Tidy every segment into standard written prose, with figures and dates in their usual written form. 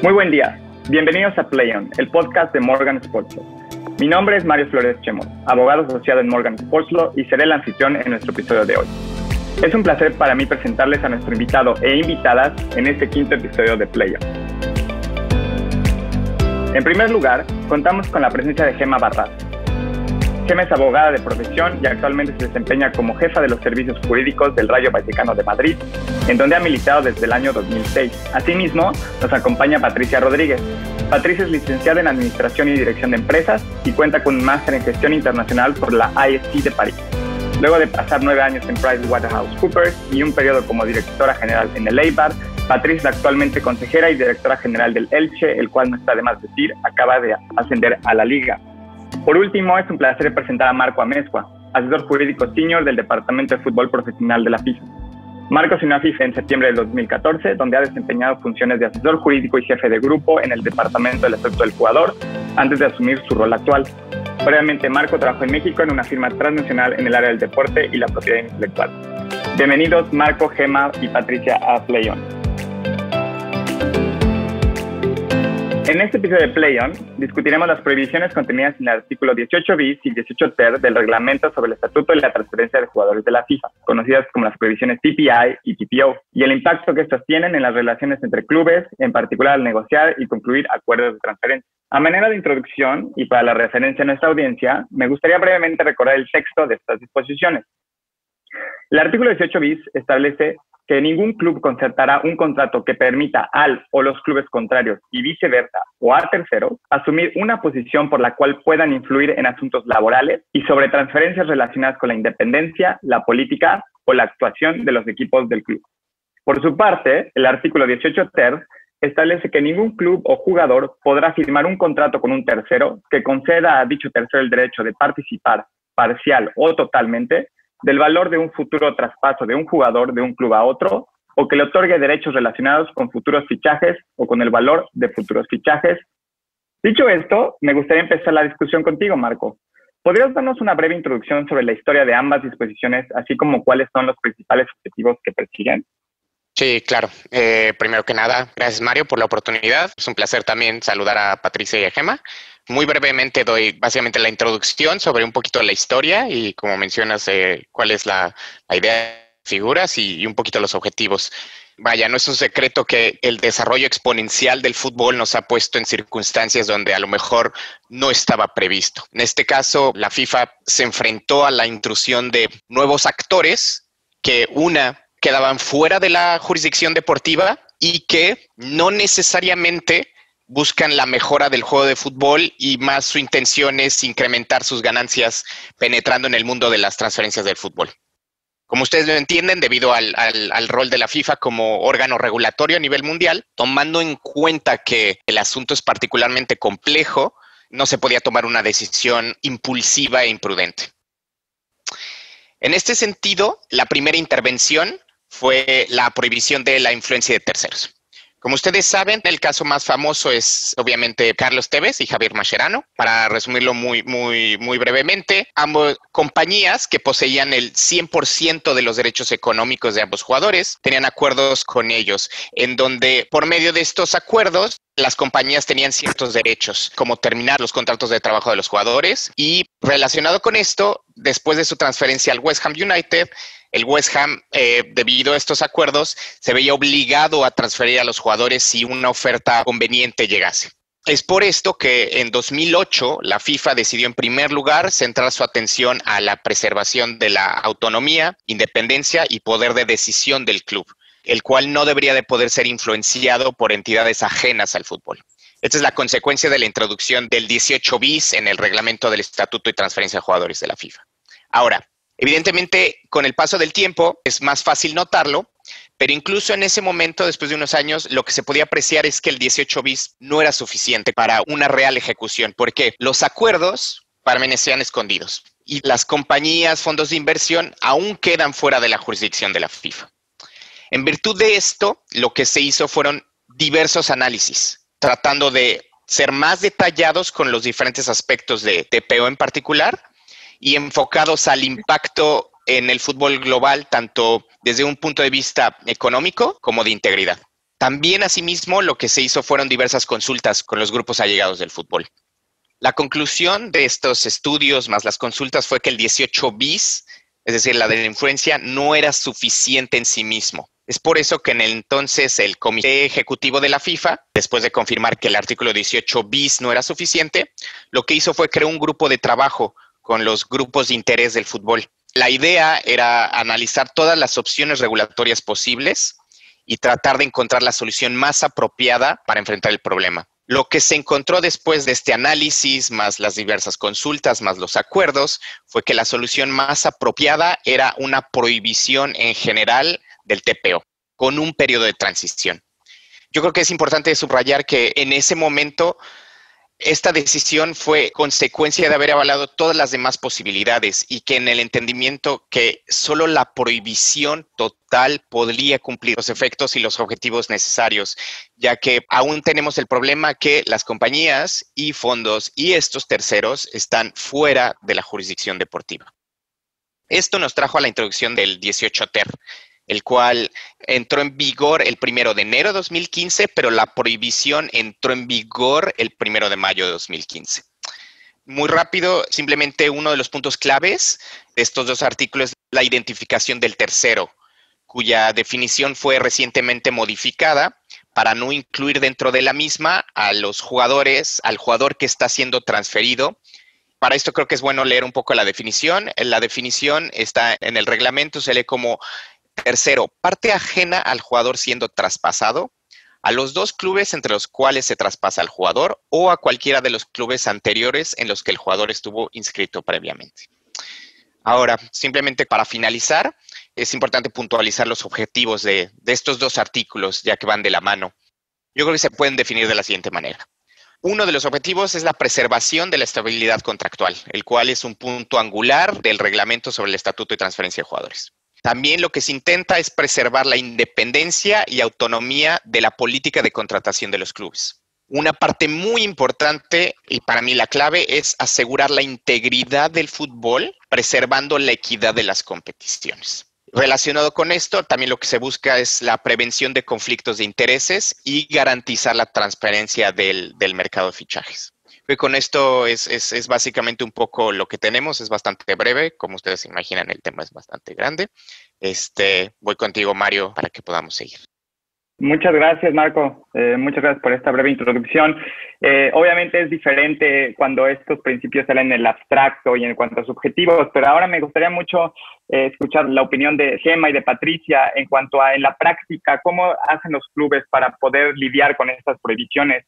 Muy buen día. Bienvenidos a Play On, el podcast de Morgan Sports Law. Mi nombre es Mario Flores Chemos, abogado asociado en Morgan Sports Law y seré el anfitrión en nuestro episodio de hoy. Es un placer para mí presentarles a nuestro invitado e invitadas en este quinto episodio de Play On. En primer lugar, contamos con la presencia de Gemma Barras. Gemma es abogada de profesión y actualmente se desempeña como jefa de los servicios jurídicos del Rayo Vallecano de Madrid, en donde ha militado desde el año 2006. Asimismo, nos acompaña Patricia Rodríguez. Patricia es licenciada en Administración y Dirección de Empresas y cuenta con un máster en Gestión Internacional por la IST de París. Luego de pasar 9 años en PricewaterhouseCoopers y un periodo como directora general en el Eibar, Patricia es actualmente consejera y directora general del Elche, el cual, no está de más decir, acaba de ascender a la Liga. Por último, es un placer presentar a Marco Amezcua, asesor jurídico senior del Departamento de Fútbol Profesional de la FIFA. Marco se unió a FIFA en septiembre del 2014, donde ha desempeñado funciones de asesor jurídico y jefe de grupo en el Departamento del Estatuto del Jugador, antes de asumir su rol actual. Previamente, Marco trabajó en México en una firma transnacional en el área del deporte y la propiedad intelectual. Bienvenidos Marco, Gemma y Patricia a Play On. En este episodio de Play On, discutiremos las prohibiciones contenidas en el artículo 18 bis y 18 ter del Reglamento sobre el Estatuto y la Transferencia de Jugadores de la FIFA, conocidas como las prohibiciones TPI y TPO, y el impacto que estas tienen en las relaciones entre clubes, en particular al negociar y concluir acuerdos de transferencia. A manera de introducción, y para la referencia a nuestra audiencia, me gustaría brevemente recordar el texto de estas disposiciones. El artículo 18 bis establece que ningún club concertará un contrato que permita al o los clubes contrarios y viceversa o a terceros asumir una posición por la cual puedan influir en asuntos laborales y sobre transferencias relacionadas con la independencia, la política o la actuación de los equipos del club. Por su parte, el artículo 18 ter establece que ningún club o jugador podrá firmar un contrato con un tercero que conceda a dicho tercero el derecho de participar parcial o totalmente del valor de un futuro traspaso de un jugador de un club a otro, o que le otorgue derechos relacionados con futuros fichajes o con el valor de futuros fichajes. Dicho esto, me gustaría empezar la discusión contigo, Marco. ¿Podrías darnos una breve introducción sobre la historia de ambas disposiciones, así como cuáles son los principales objetivos que persiguen? Sí, claro. Primero que nada, gracias Mario por la oportunidad. Es un placer también saludar a Patricia y a Gemma. Muy brevemente doy básicamente la introducción sobre un poquito la historia y, como mencionas, cuál es la idea de figuras y un poquito los objetivos. Vaya, no es un secreto que el desarrollo exponencial del fútbol nos ha puesto en circunstancias donde a lo mejor no estaba previsto. En este caso, la FIFA se enfrentó a la intrusión de nuevos actores que quedaban fuera de la jurisdicción deportiva y que no necesariamente buscan la mejora del juego de fútbol y más su intención es incrementar sus ganancias penetrando en el mundo de las transferencias del fútbol. Como ustedes lo entienden, debido al rol de la FIFA como órgano regulatorio a nivel mundial, tomando en cuenta que el asunto es particularmente complejo, no se podía tomar una decisión impulsiva e imprudente. En este sentido, la primera intervención fue la prohibición de la influencia de terceros. Como ustedes saben, el caso más famoso es obviamente Carlos Tevez y Javier Mascherano. Para resumirlo muy brevemente, ambas compañías que poseían el 100% de los derechos económicos de ambos jugadores tenían acuerdos con ellos, en donde por medio de estos acuerdos las compañías tenían ciertos derechos, como terminar los contratos de trabajo de los jugadores. Y relacionado con esto, después de su transferencia al West Ham United, el West Ham, debido a estos acuerdos, se veía obligado a transferir a los jugadores si una oferta conveniente llegase. Es por esto que en 2008 la FIFA decidió en primer lugar centrar su atención a la preservación de la autonomía, independencia y poder de decisión del club, el cual no debería de poder ser influenciado por entidades ajenas al fútbol. Esta es la consecuencia de la introducción del 18 bis en el Reglamento del Estatuto y Transferencia de Jugadores de la FIFA. Ahora, evidentemente, con el paso del tiempo es más fácil notarlo, pero incluso en ese momento, después de unos años, lo que se podía apreciar es que el 18 bis no era suficiente para una real ejecución, porque los acuerdos permanecían escondidos y las compañías, fondos de inversión aún quedan fuera de la jurisdicción de la FIFA. En virtud de esto, lo que se hizo fueron diversos análisis, tratando de ser más detallados con los diferentes aspectos de TPO en particular, y enfocados al impacto en el fútbol global, tanto desde un punto de vista económico como de integridad. También, asimismo, lo que se hizo fueron diversas consultas con los grupos allegados del fútbol. La conclusión de estos estudios más las consultas fue que el 18 bis, es decir, la delincuencia, no era suficiente en sí mismo. Es por eso que en el entonces el Comité Ejecutivo de la FIFA, después de confirmar que el artículo 18 bis no era suficiente, lo que hizo fue crear un grupo de trabajo con los grupos de interés del fútbol. La idea era analizar todas las opciones regulatorias posibles y tratar de encontrar la solución más apropiada para enfrentar el problema. Lo que se encontró después de este análisis, más las diversas consultas, más los acuerdos, fue que la solución más apropiada era una prohibición en general del TPO, con un periodo de transición. Yo creo que es importante subrayar que en ese momento esta decisión fue consecuencia de haber avalado todas las demás posibilidades y que en el entendimiento que solo la prohibición total podría cumplir los efectos y los objetivos necesarios, ya que aún tenemos el problema que las compañías y fondos y estos terceros están fuera de la jurisdicción deportiva. Esto nos trajo a la introducción del 18 TER, el cual entró en vigor el 1 de enero de 2015, pero la prohibición entró en vigor el 1 de mayo de 2015. Muy rápido, simplemente uno de los puntos claves de estos dos artículos es la identificación del tercero, cuya definición fue recientemente modificada para no incluir dentro de la misma a los jugadores, al jugador que está siendo transferido. Para esto creo que es bueno leer un poco la definición. La definición está en el reglamento, se lee como tercero, parte ajena al jugador siendo traspasado, a los dos clubes entre los cuales se traspasa al jugador o a cualquiera de los clubes anteriores en los que el jugador estuvo inscrito previamente. Ahora, simplemente para finalizar, es importante puntualizar los objetivos de estos dos artículos, ya que van de la mano. Yo creo que se pueden definir de la siguiente manera. Uno de los objetivos es la preservación de la estabilidad contractual, el cual es un punto angular del reglamento sobre el estatuto y transferencia de jugadores. También lo que se intenta es preservar la independencia y autonomía de la política de contratación de los clubes. Una parte muy importante y para mí la clave es asegurar la integridad del fútbol, preservando la equidad de las competiciones. Relacionado con esto, también lo que se busca es la prevención de conflictos de intereses y garantizar la transparencia del mercado de fichajes. Y con esto es básicamente un poco lo que tenemos, es bastante breve, como ustedes se imaginan el tema es bastante grande. Voy contigo, Mario, para que podamos seguir. Muchas gracias, Marco. Muchas gracias por esta breve introducción. Obviamente es diferente cuando estos principios salen en el abstracto y en cuanto a sus objetivos, pero ahora me gustaría mucho escuchar la opinión de Gemma y de Patricia en cuanto a en la práctica, cómo hacen los clubes para poder lidiar con estas prohibiciones.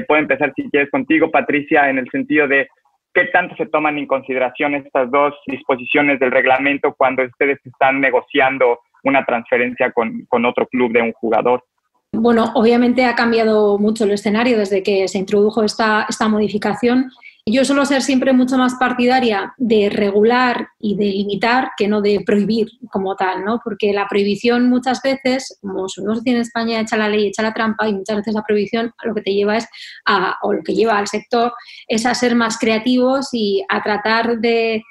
Puedo empezar, si quieres, contigo, Patricia, en el sentido de qué tanto se toman en consideración estas dos disposiciones del reglamento cuando ustedes están negociando una transferencia con otro club de un jugador. Bueno, obviamente ha cambiado mucho el escenario desde que se introdujo esta modificación. Yo suelo ser siempre mucho más partidaria de regular y de limitar que no de prohibir como tal, ¿no? Porque la prohibición muchas veces, como solemos decir en España, echa la ley, echa la trampa, y muchas veces la prohibición lo que te lleva o lo que lleva al sector es a ser más creativos y a tratar de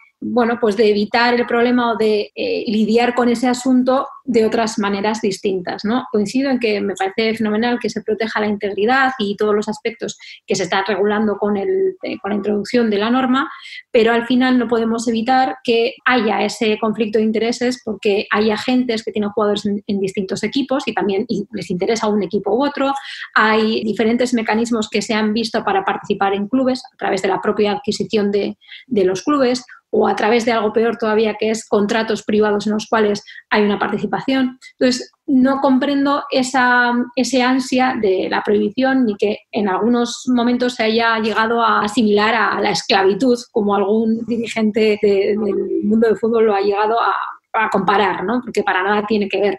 evitar el problema o de lidiar con ese asunto de otras maneras distintas, ¿no? Coincido en que me parece fenomenal que se proteja la integridad y todos los aspectos que se están regulando con la introducción de la norma, pero al final no podemos evitar que haya ese conflicto de intereses porque hay agentes que tienen jugadores en distintos equipos y también les interesa un equipo u otro. Hay diferentes mecanismos que se han visto para participar en clubes a través de la propia adquisición de los clubes, o a través de algo peor todavía, que es contratos privados en los cuales hay una participación. Entonces, no comprendo ese ansia de la prohibición ni que en algunos momentos se haya llegado a asimilar a la esclavitud, como algún dirigente del mundo del fútbol lo ha llegado a comparar, ¿no? Porque para nada tiene que ver.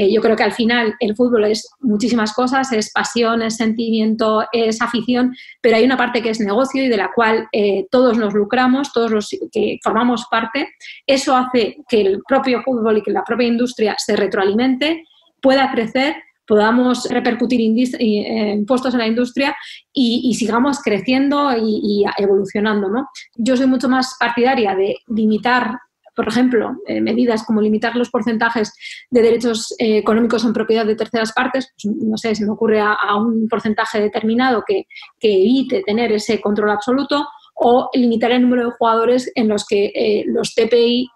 Yo creo que al final el fútbol es muchísimas cosas, es pasión, es sentimiento, es afición, pero hay una parte que es negocio y de la cual todos nos lucramos, todos los que formamos parte. Eso hace que el propio fútbol y que la propia industria se retroalimente, pueda crecer, podamos repercutir impuestos en la industria y sigamos creciendo y evolucionando, ¿no? Yo soy mucho más partidaria de limitar por ejemplo, medidas como limitar los porcentajes de derechos económicos en propiedad de terceras partes, pues, no sé, se me ocurre a un porcentaje determinado que evite tener ese control absoluto, o limitar el número de jugadores en los que los TPI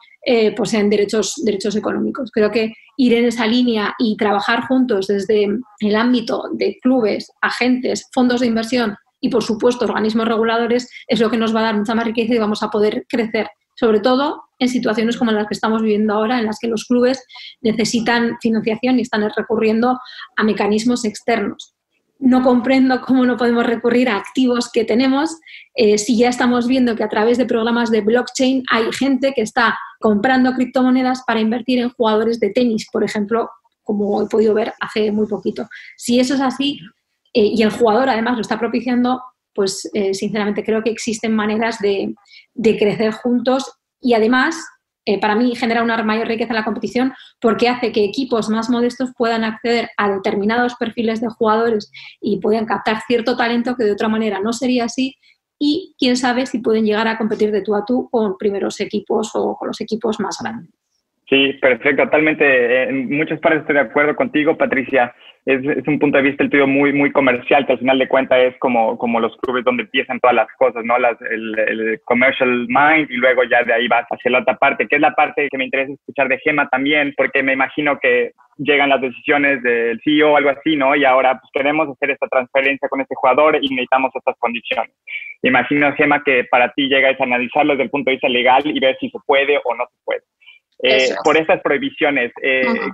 poseen derechos económicos. Creo que ir en esa línea y trabajar juntos desde el ámbito de clubes, agentes, fondos de inversión y, por supuesto, organismos reguladores es lo que nos va a dar mucha más riqueza y vamos a poder crecer, sobre todo en situaciones como las que estamos viviendo ahora, en las que los clubes necesitan financiación y están recurriendo a mecanismos externos. No comprendo cómo no podemos recurrir a activos que tenemos si ya estamos viendo que a través de programas de blockchain hay gente que está comprando criptomonedas para invertir en jugadores de tenis, por ejemplo, como he podido ver hace muy poquito. Si eso es así y el jugador además lo está propiciando, pues sinceramente creo que existen maneras de crecer juntos y además para mí genera una mayor riqueza en la competición porque hace que equipos más modestos puedan acceder a determinados perfiles de jugadores y puedan captar cierto talento que de otra manera no sería así, y quién sabe si pueden llegar a competir de tú a tú con primeros equipos o con los equipos más grandes. Sí, perfecto, totalmente. En muchas partes estoy de acuerdo contigo, Patricia. Es un punto de vista el tuyo muy comercial, que al final de cuentas es como los clubes donde empiezan todas las cosas, ¿no? El commercial mind, y luego ya de ahí vas hacia la otra parte, que es la parte que me interesa escuchar de Gemma también, porque me imagino que llegan las decisiones del CEO o algo así, ¿no? Y ahora pues queremos hacer esta transferencia con este jugador y necesitamos estas condiciones. Me imagino, Gemma, que para ti llega a analizarlo desde el punto de vista legal y ver si se puede o no se puede. Por estas prohibiciones,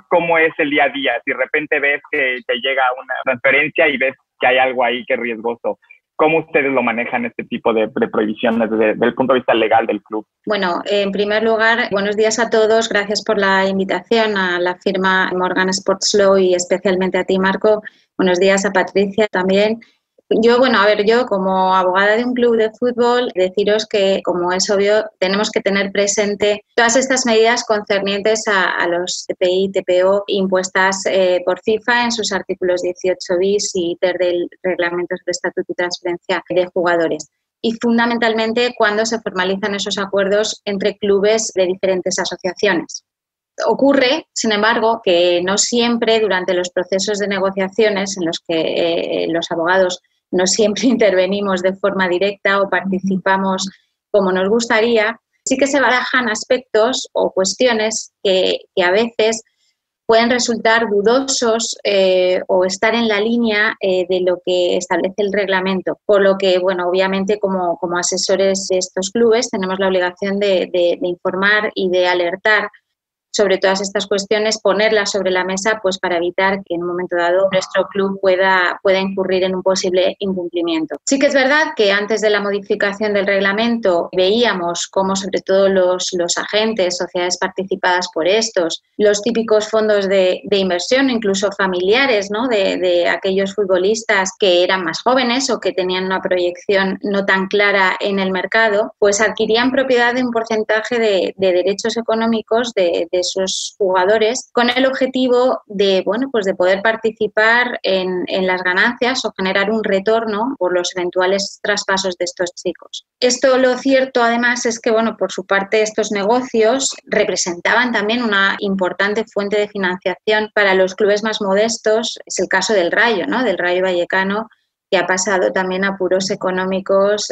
¿cómo es el día a día? Si de repente ves que te llega una transferencia y ves que hay algo ahí que es riesgoso, ¿cómo ustedes lo manejan este tipo de prohibiciones desde el punto de vista legal del club? Bueno, en primer lugar, buenos días a todos. Gracias por la invitación a la firma Morgan Sports Law y especialmente a ti, Marco. Buenos días a Patricia también. Yo como abogada de un club de fútbol, deciros que, como es obvio, tenemos que tener presente todas estas medidas concernientes a los TPI, TPO impuestas por FIFA en sus artículos 18 bis y ITER del Reglamento sobre Estatuto y Transferencia de Jugadores. Y fundamentalmente cuando se formalizan esos acuerdos entre clubes de diferentes asociaciones. Ocurre, sin embargo, que no siempre durante los procesos de negociaciones en los que los abogados no siempre intervenimos de forma directa o participamos como nos gustaría, sí que se barajan aspectos o cuestiones que a veces pueden resultar dudosos o estar en la línea de lo que establece el reglamento. Por lo que, bueno, obviamente como asesores de estos clubes tenemos la obligación de informar y de alertar sobre todas estas cuestiones, ponerlas sobre la mesa pues para evitar que en un momento dado nuestro club pueda incurrir en un posible incumplimiento. Sí que es verdad que antes de la modificación del reglamento veíamos cómo sobre todo los agentes, sociedades participadas por estos, los típicos fondos de inversión, incluso familiares, ¿no? de aquellos futbolistas que eran más jóvenes o que tenían una proyección no tan clara en el mercado, pues adquirían propiedad de un porcentaje de derechos económicos de esos jugadores con el objetivo de, pues de poder participar en las ganancias o generar un retorno por los eventuales traspasos de estos chicos. Esto, lo cierto además es que, por su parte estos negocios representaban también una importante fuente de financiación para los clubes más modestos. Es el caso del Rayo, ¿no? Del Rayo Vallecano, que ha pasado también apuros económicos.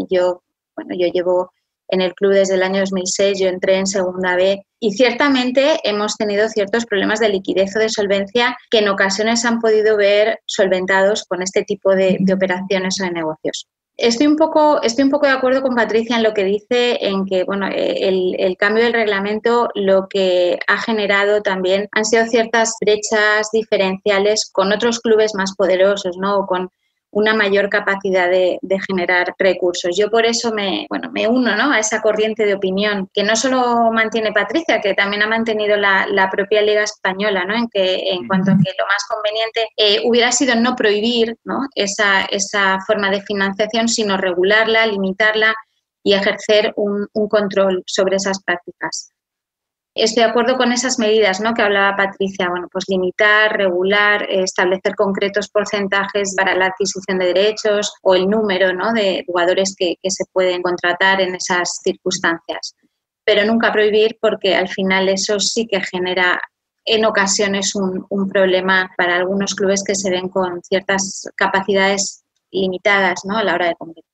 Yo llevo en el club desde el año 2006, yo entré en Segunda B y ciertamente hemos tenido ciertos problemas de liquidez o de solvencia que en ocasiones han podido ver solventados con este tipo de operaciones o de negocios. Estoy un poco de acuerdo con Patricia en lo que dice, en que el cambio del reglamento lo que ha generado también han sido ciertas brechas diferenciales con otros clubes más poderosos, ¿no? O con una mayor capacidad de generar recursos. Yo por eso me uno, ¿no? a esa corriente de opinión que no solo mantiene Patricia, que también ha mantenido la propia Liga Española, ¿no? En cuanto a que lo más conveniente hubiera sido no prohibir, ¿no? esa forma de financiación, sino regularla, limitarla y ejercer un control sobre esas prácticas. Estoy de acuerdo con esas medidas, ¿no? que hablaba Patricia, pues limitar, regular, establecer concretos porcentajes para la adquisición de derechos o el número, ¿no? de jugadores que se pueden contratar en esas circunstancias. pero nunca prohibir, porque al final eso sí que genera en ocasiones un problema para algunos clubes que se ven con ciertas capacidades limitadas, ¿no?, a la hora de competir.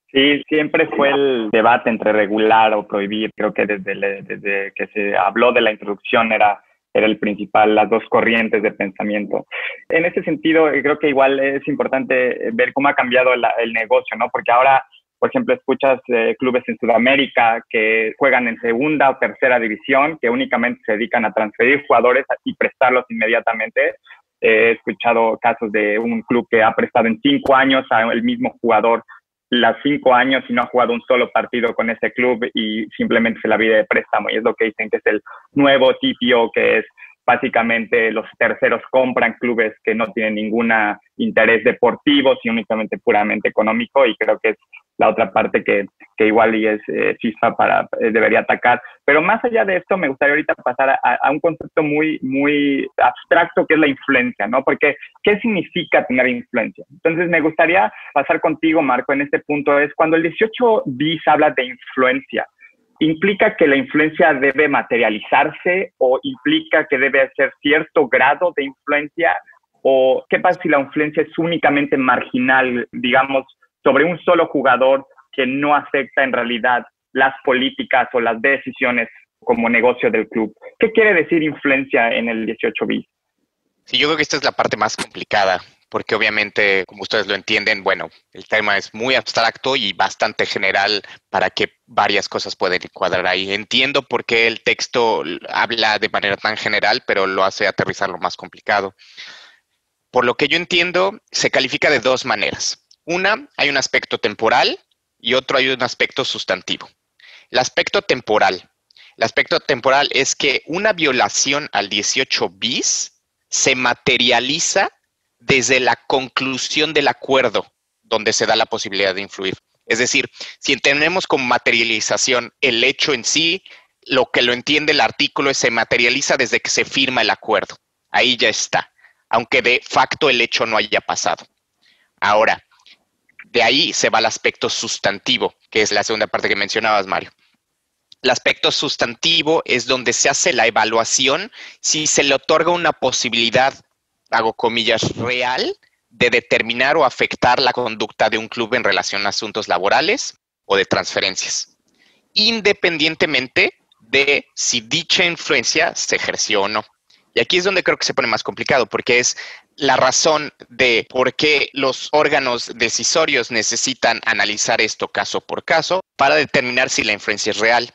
Sí, siempre fue el debate entre regular o prohibir. Creo que desde que se habló de la introducción era el principal, las dos corrientes de pensamiento. En ese sentido, creo que igual es importante ver cómo ha cambiado el negocio, ¿no? Porque ahora, por ejemplo, escuchas clubes en Sudamérica que juegan en segunda o tercera división, que únicamente se dedican a transferir jugadores y prestarlos inmediatamente. He escuchado casos de un club que ha prestado en 5 años al mismo jugador los 5 años y no ha jugado un solo partido con ese club y simplemente se la vive de préstamo. Y es lo que dicen que es el nuevo TPO, que es básicamente los terceros compran clubes que no tienen ningún interés deportivo, sino únicamente puramente económico, y creo que es la otra parte que igual y es FIFA debería atacar. Pero más allá de esto, me gustaría ahorita pasar a un concepto muy abstracto, que es la influencia, ¿no? Porque, ¿qué significa tener influencia? Entonces, me gustaría pasar contigo, Marco, en este punto. Es cuando el 18 bis habla de influencia, ¿implica que la influencia debe materializarse o implica que debe ser cierto grado de influencia? ¿O qué pasa si la influencia es únicamente marginal, digamos, sobre un solo jugador que no afecta en realidad las políticas o las decisiones como negocio del club? ¿Qué quiere decir influencia en el 18 bis? Sí, yo creo que esta es la parte más complicada, porque obviamente, como ustedes lo entienden, bueno, el tema es muy abstracto y bastante general para que varias cosas pueden cuadrar ahí. Entiendo por qué el texto habla de manera tan general, pero lo hace aterrizar lo más complicado. Por lo que yo entiendo, se califica de dos maneras. Una, hay un aspecto temporal y otro, hay un aspecto sustantivo. El aspecto temporal es que una violación al 18 bis se materializa desde la conclusión del acuerdo donde se da la posibilidad de influir. Es decir, si entendemos como materialización el hecho en sí, lo que lo entiende el artículo es se materializa desde que se firma el acuerdo. Ahí ya está, aunque de facto el hecho no haya pasado. Ahora, de ahí se va al aspecto sustantivo, que es la segunda parte que mencionabas, Mario. El aspecto sustantivo es donde se hace la evaluación si se le otorga una posibilidad, hago comillas, real, de determinar o afectar la conducta de un club en relación a asuntos laborales o de transferencias, independientemente de si dicha influencia se ejerció o no. Y aquí es donde creo que se pone más complicado, porque es la razón de por qué los órganos decisorios necesitan analizar esto caso por caso para determinar si la influencia es real,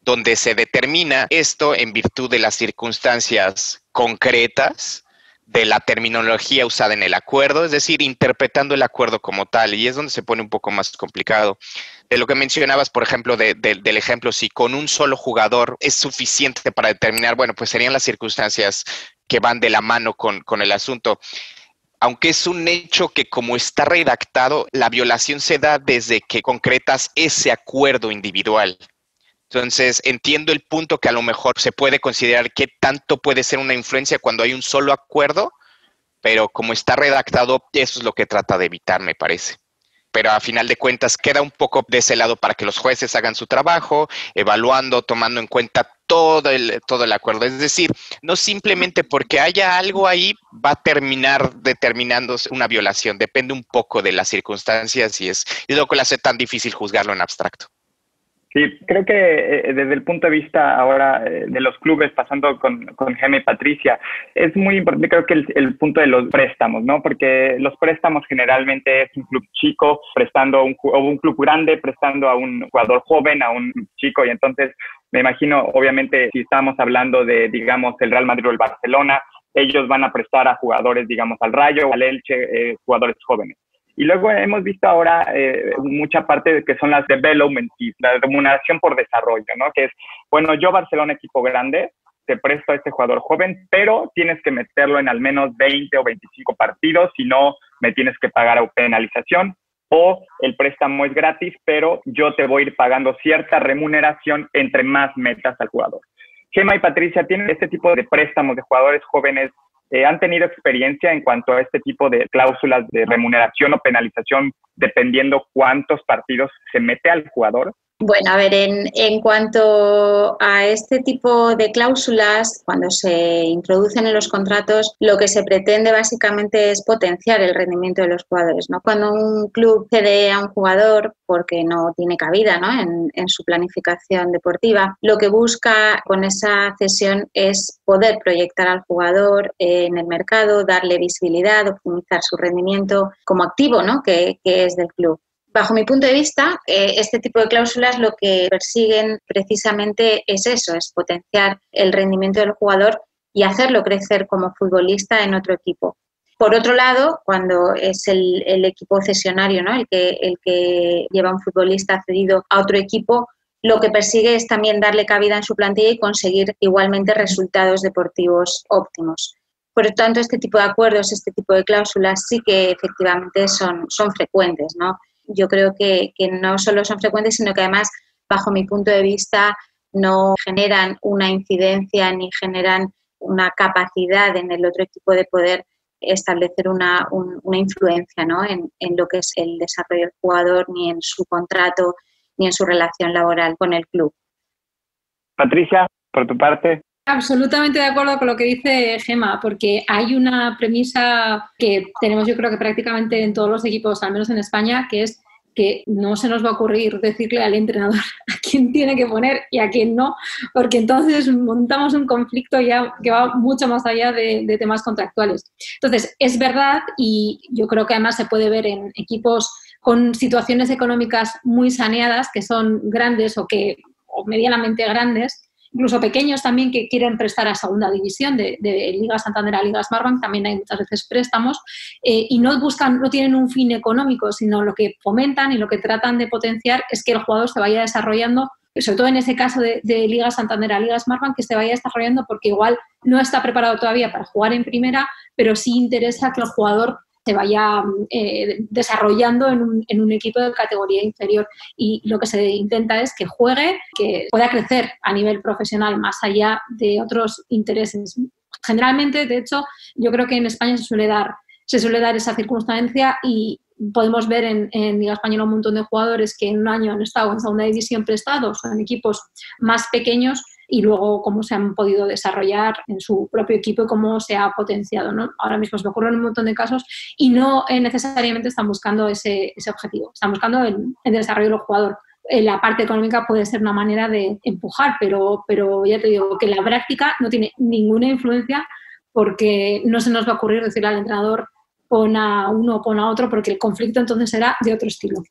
donde se determina esto en virtud de las circunstancias concretas de la terminología usada en el acuerdo, es decir, interpretando el acuerdo como tal, y es donde se pone un poco más complicado. De lo que mencionabas, por ejemplo, del ejemplo, si con un solo jugador es suficiente para determinar, bueno, pues serían las circunstancias que van de la mano con el asunto. Aunque es un hecho que como está redactado, la violación se da desde que concretas ese acuerdo individual. Entonces, entiendo el punto que a lo mejor se puede considerar qué tanto puede ser una influencia cuando hay un solo acuerdo, pero como está redactado, eso es lo que trata de evitar, me parece. Pero a final de cuentas queda un poco de ese lado para que los jueces hagan su trabajo, evaluando, tomando en cuenta todo el acuerdo. Es decir, no simplemente porque haya algo ahí va a terminar determinándose una violación. Depende un poco de las circunstancias y es lo que le hace tan difícil juzgarlo en abstracto. Sí, creo que desde el punto de vista ahora de los clubes, pasando con Gema y Patricia, es muy importante creo que el punto de los préstamos, ¿no? Porque los préstamos generalmente es un club chico prestando o un club grande prestando a un jugador joven, a un chico, y entonces me imagino, obviamente, si estamos hablando de, digamos, el Real Madrid o el Barcelona, ellos van a prestar a jugadores, digamos, al Rayo, al Elche, jugadores jóvenes. Y luego hemos visto ahora mucha parte de que son las development fees, la remuneración por desarrollo, ¿no? Que es, bueno, yo Barcelona, equipo grande, te presto a este jugador joven, pero tienes que meterlo en al menos 20 o 25 partidos, si no me tienes que pagar a penalización, o el préstamo es gratis, pero yo te voy a ir pagando cierta remuneración entre más metas al jugador. Gema y Patricia, ¿tienen este tipo de préstamos de jugadores jóvenes? ¿Han tenido experiencia en cuanto a este tipo de cláusulas de remuneración o penalización dependiendo cuántos partidos se mete al jugador? Bueno, a ver, en cuanto a este tipo de cláusulas, cuando se introducen en los contratos, lo que se pretende básicamente es potenciar el rendimiento de los jugadores, ¿no? Cuando un club cede a un jugador porque no tiene cabida, ¿no?, en su planificación deportiva, lo que busca con esa cesión es poder proyectar al jugador en el mercado, darle visibilidad, optimizar su rendimiento como activo, ¿no?, que es del club. Bajo mi punto de vista, este tipo de cláusulas lo que persiguen precisamente es eso, es potenciar el rendimiento del jugador y hacerlo crecer como futbolista en otro equipo. Por otro lado, cuando es el equipo cesionario, ¿no?, el que lleva a un futbolista cedido a otro equipo, lo que persigue es también darle cabida en su plantilla y conseguir igualmente resultados deportivos óptimos. Por lo tanto, este tipo de acuerdos, este tipo de cláusulas sí que efectivamente son frecuentes, ¿no? Yo creo que no solo son frecuentes, sino que además, bajo mi punto de vista, no generan una incidencia ni generan una capacidad en el otro equipo de poder establecer una influencia, ¿no?, en lo que es el desarrollo del jugador, ni en su contrato, ni en su relación laboral con el club. Patricia, por tu parte. Absolutamente de acuerdo con lo que dice Gemma, porque hay una premisa que tenemos, yo creo que prácticamente en todos los equipos, al menos en España, que es que no se nos va a ocurrir decirle al entrenador a quién tiene que poner y a quién no, porque entonces montamos un conflicto ya que va mucho más allá de temas contractuales. Entonces, es verdad, y yo creo que además se puede ver en equipos con situaciones económicas muy saneadas, que son grandes o medianamente grandes, incluso pequeños también que quieren prestar a segunda división de Liga Santander a Liga Smartbank, también hay muchas veces préstamos y no tienen un fin económico, sino lo que fomentan y lo que tratan de potenciar es que el jugador se vaya desarrollando, sobre todo en ese caso de Liga Santander a Liga Smartbank, que se vaya desarrollando porque igual no está preparado todavía para jugar en primera, pero sí interesa que el jugador se vaya desarrollando en un equipo de categoría inferior. Y lo que se intenta es que juegue, que pueda crecer a nivel profesional más allá de otros intereses. Generalmente, de hecho, yo creo que en España se suele dar esa circunstancia y podemos ver en Liga Española un montón de jugadores que en un año han estado en segunda división prestados o en equipos más pequeños y luego cómo se han podido desarrollar en su propio equipo y cómo se ha potenciado, ¿no? Ahora mismo se me ocurren un montón de casos y no necesariamente están buscando ese objetivo, están buscando el desarrollo del jugador. La parte económica puede ser una manera de empujar, pero ya te digo que la práctica no tiene ninguna influencia porque no se nos va a ocurrir decirle al entrenador pon a uno o pon a otro porque el conflicto entonces será de otro estilo.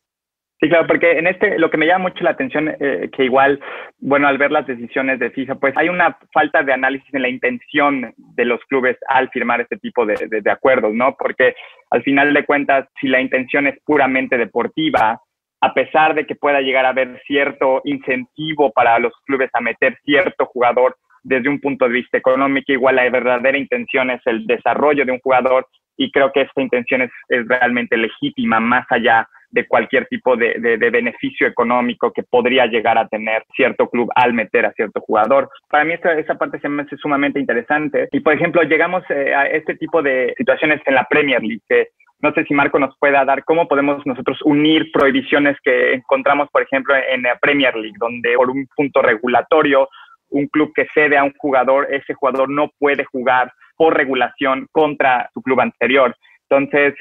Sí, claro, porque lo que me llama mucho la atención, que igual, bueno, al ver las decisiones de FIFA, pues hay una falta de análisis en la intención de los clubes al firmar este tipo de acuerdos, ¿no? Porque al final de cuentas, si la intención es puramente deportiva, a pesar de que pueda llegar a haber cierto incentivo para los clubes a meter cierto jugador desde un punto de vista económico, igual la verdadera intención es el desarrollo de un jugador y creo que esta intención es realmente legítima, más allá de cualquier tipo de beneficio económico que podría llegar a tener cierto club al meter a cierto jugador. Para mí esa parte se me hace sumamente interesante. Y, por ejemplo, llegamos a este tipo de situaciones en la Premier League, que no sé si Marco nos pueda dar cómo podemos nosotros unir prohibiciones que encontramos, por ejemplo, en la Premier League, donde por un punto regulatorio, un club que cede a un jugador, ese jugador no puede jugar por regulación contra su club anterior. Entonces,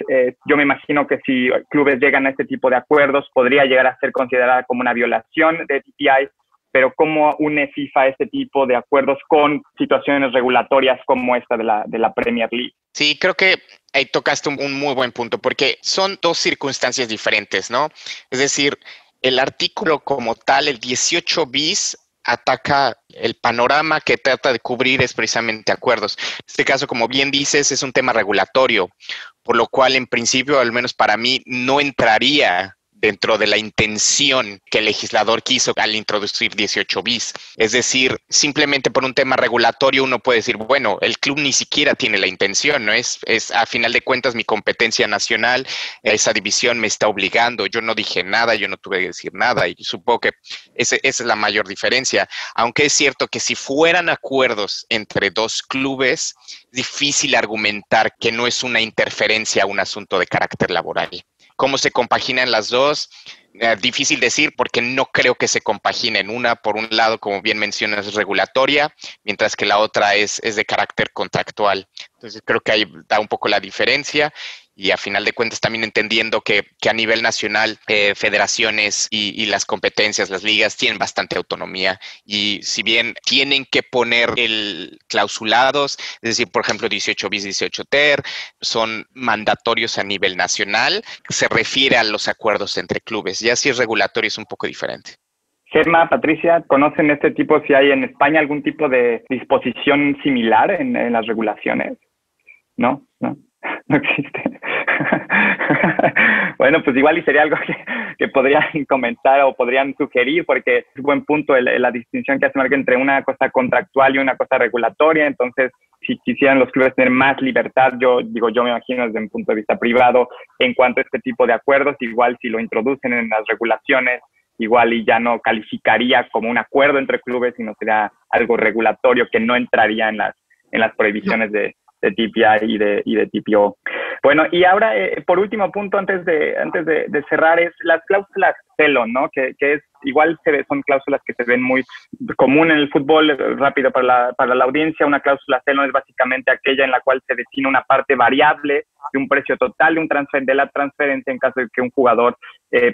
yo me imagino que si clubes llegan a este tipo de acuerdos, podría llegar a ser considerada como una violación de TPI, pero ¿cómo une FIFA este tipo de acuerdos con situaciones regulatorias como esta de la Premier League? Sí, creo que ahí tocaste un muy buen punto, porque son dos circunstancias diferentes, ¿no? Es decir, el artículo como tal, el 18 bis, ataca el panorama que trata de cubrir es precisamente acuerdos. En este caso, como bien dices, es un tema regulatorio, por lo cual en principio, al menos para mí, no entraría dentro de la intención que el legislador quiso al introducir 18 bis. Es decir, simplemente por un tema regulatorio uno puede decir, bueno, el club ni siquiera tiene la intención, ¿no? Es a final de cuentas mi competencia nacional, esa división me está obligando, yo no dije nada, yo no tuve que decir nada y supongo que esa es la mayor diferencia. Aunque es cierto que si fueran acuerdos entre dos clubes, es difícil argumentar que no es una interferencia a un asunto de carácter laboral. ¿Cómo se compaginan las dos? Difícil decir porque no creo que se compaginen. Una, por un lado, como bien mencionas, es regulatoria, mientras que la otra es de carácter contractual. Entonces creo que ahí da un poco la diferencia y a final de cuentas también entendiendo que a nivel nacional federaciones y las competencias, las ligas tienen bastante autonomía y si bien tienen que poner clausulados, es decir, por ejemplo 18 bis, 18 ter, son mandatorios a nivel nacional, se refiere a los acuerdos entre clubes. Ya si es regulatorio es un poco diferente. Gemma, Patricia, ¿conocen este tipo, si hay en España algún tipo de disposición similar en las regulaciones? No existe. Bueno, pues igual y sería algo que podrían comentar o podrían sugerir, porque es un buen punto la distinción que hace Marco entre una cosa contractual y una cosa regulatoria. Entonces, si quisieran los clubes tener más libertad, yo me imagino desde un punto de vista privado, en cuanto a este tipo de acuerdos, igual si lo introducen en las regulaciones, igual y ya no calificaría como un acuerdo entre clubes, sino sería algo regulatorio que no entraría en las prohibiciones de TPI y de TPO. Bueno, y ahora, por último punto, antes de cerrar, es las cláusulas CELON, ¿no? Que es igual son cláusulas que se ven muy común en el fútbol, rápido para la audiencia. Una cláusula CELON es básicamente aquella en la cual se destina una parte variable de un precio total de la transferencia en caso de que un jugador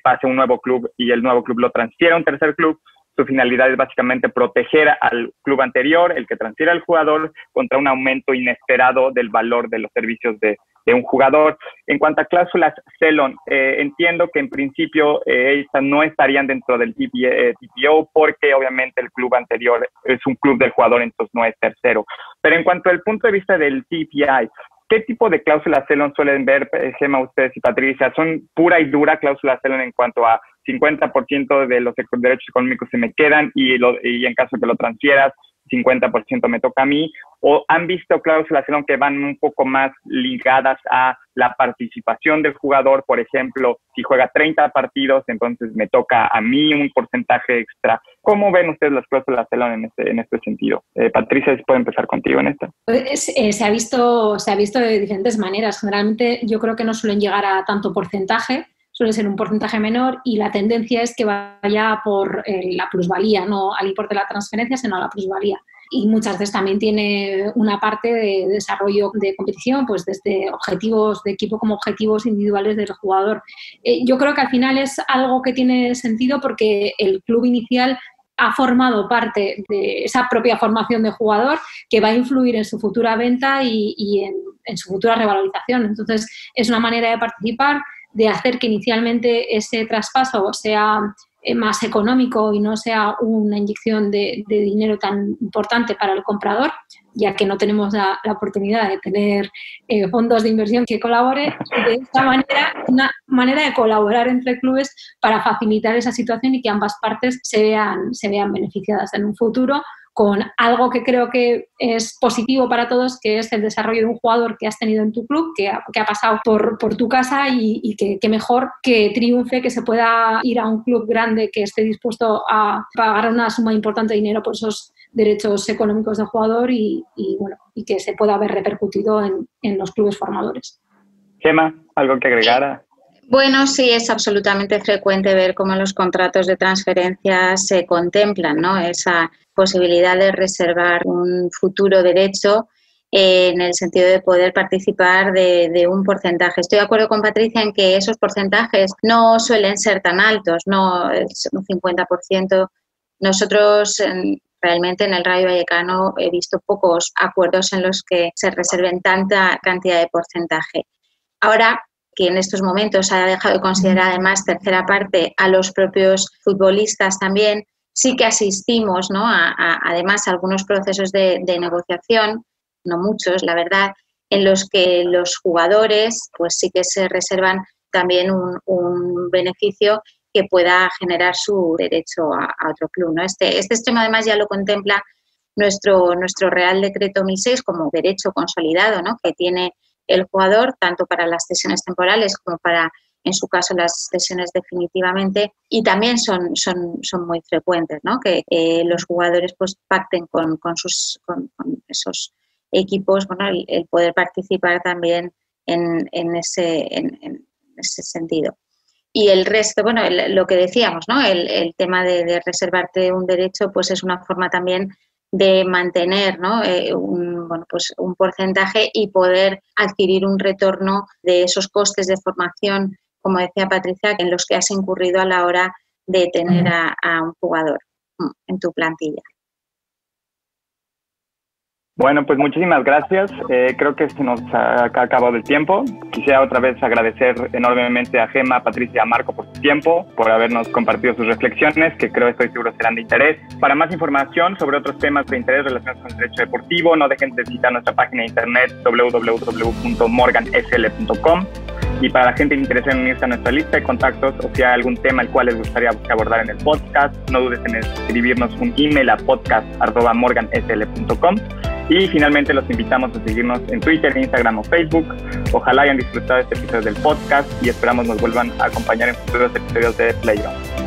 pase a un nuevo club y el nuevo club lo transfiera a un tercer club. Su finalidad es básicamente proteger al club anterior, el que transfiere al jugador, contra un aumento inesperado del valor de los servicios de un jugador. En cuanto a cláusulas CELON, entiendo que en principio estas no estarían dentro del TPO porque obviamente el club anterior es un club del jugador, entonces no es tercero. Pero en cuanto al punto de vista del TPI, ¿qué tipo de cláusulas CELON suelen ver, Gemma, ustedes y Patricia? ¿Son pura y dura cláusulas CELON en cuanto a 50% de los derechos económicos se me quedan y en caso que lo transfieras, 50% me toca a mí? ¿O han visto cláusulas CELON que van un poco más ligadas a la participación del jugador? Por ejemplo, si juega 30 partidos, entonces me toca a mí un porcentaje extra. ¿Cómo ven ustedes las cláusulas CELON en este sentido? Patricia, si puedo empezar contigo en esto. Se ha visto de diferentes maneras. Generalmente yo creo que no suelen llegar a tanto porcentaje, suele ser un porcentaje menor y la tendencia es que vaya por la plusvalía, no al importe de la transferencia, sino a la plusvalía. Y muchas veces también tiene una parte de desarrollo de competición, pues desde objetivos de equipo como objetivos individuales del jugador. Yo creo que al final es algo que tiene sentido porque el club inicial ha formado parte de esa propia formación de jugador que va a influir en su futura venta y en su futura revalorización. Entonces, es una manera de participar, de hacer que inicialmente ese traspaso sea más económico y no sea una inyección de dinero tan importante para el comprador, ya que no tenemos la oportunidad de tener fondos de inversión que colabore, y de esta manera, una manera de colaborar entre clubes para facilitar esa situación y que ambas partes se vean beneficiadas en un futuro con algo que creo que es positivo para todos, que es el desarrollo de un jugador que has tenido en tu club, que ha pasado por tu casa y que mejor que triunfe, que se pueda ir a un club grande que esté dispuesto a pagar una suma importante de dinero por esos derechos económicos del jugador y que se pueda ver repercutido en los clubes formadores. Gemma, ¿algo que agregar? Bueno, sí, es absolutamente frecuente ver cómo en los contratos de transferencia se contemplan, ¿no?, esa posibilidad de reservar un futuro derecho en el sentido de poder participar de un porcentaje. Estoy de acuerdo con Patricia en que esos porcentajes no suelen ser tan altos, no es un 50%. Nosotros realmente en el Rayo Vallecano he visto pocos acuerdos en los que se reserven tanta cantidad de porcentaje. Ahora, que en estos momentos se ha dejado de considerar además tercera parte a los propios futbolistas también, sí que asistimos, ¿no?, además a algunos procesos de negociación, no muchos, la verdad, en los que los jugadores pues sí que se reservan también un beneficio que pueda generar su derecho a otro club, ¿no? Este extremo además ya lo contempla nuestro Real Decreto 1006 como derecho consolidado, ¿no?, que tiene el jugador, tanto para las cesiones temporales como para, en su caso, las cesiones definitivamente, y también son muy frecuentes, ¿no?, que los jugadores pues pacten con esos equipos, bueno, el poder participar también en ese sentido. Y el resto, bueno, lo que decíamos, ¿no? El tema de reservarte un derecho, pues es una forma también de mantener, ¿no? un porcentaje y poder adquirir un retorno de esos costes de formación, como decía Patricia, en los que has incurrido a la hora de tener a un jugador en tu plantilla. Bueno, pues muchísimas gracias. Creo que se nos ha acabado el tiempo. Quisiera otra vez agradecer enormemente a Gemma, Patricia, a Marco por su tiempo, por habernos compartido sus reflexiones, que estoy seguro serán de interés. Para más información sobre otros temas de interés relacionados con el derecho deportivo, no dejen de visitar nuestra página de internet www.morgansl.com. Y para la gente interesada en unirse a nuestra lista de contactos o si hay algún tema el cual les gustaría abordar en el podcast, no dudes en escribirnos un email a podcast@morgansl.com. Y finalmente los invitamos a seguirnos en Twitter, Instagram o Facebook. Ojalá hayan disfrutado este episodio del podcast y esperamos nos vuelvan a acompañar en futuros episodios de Playground.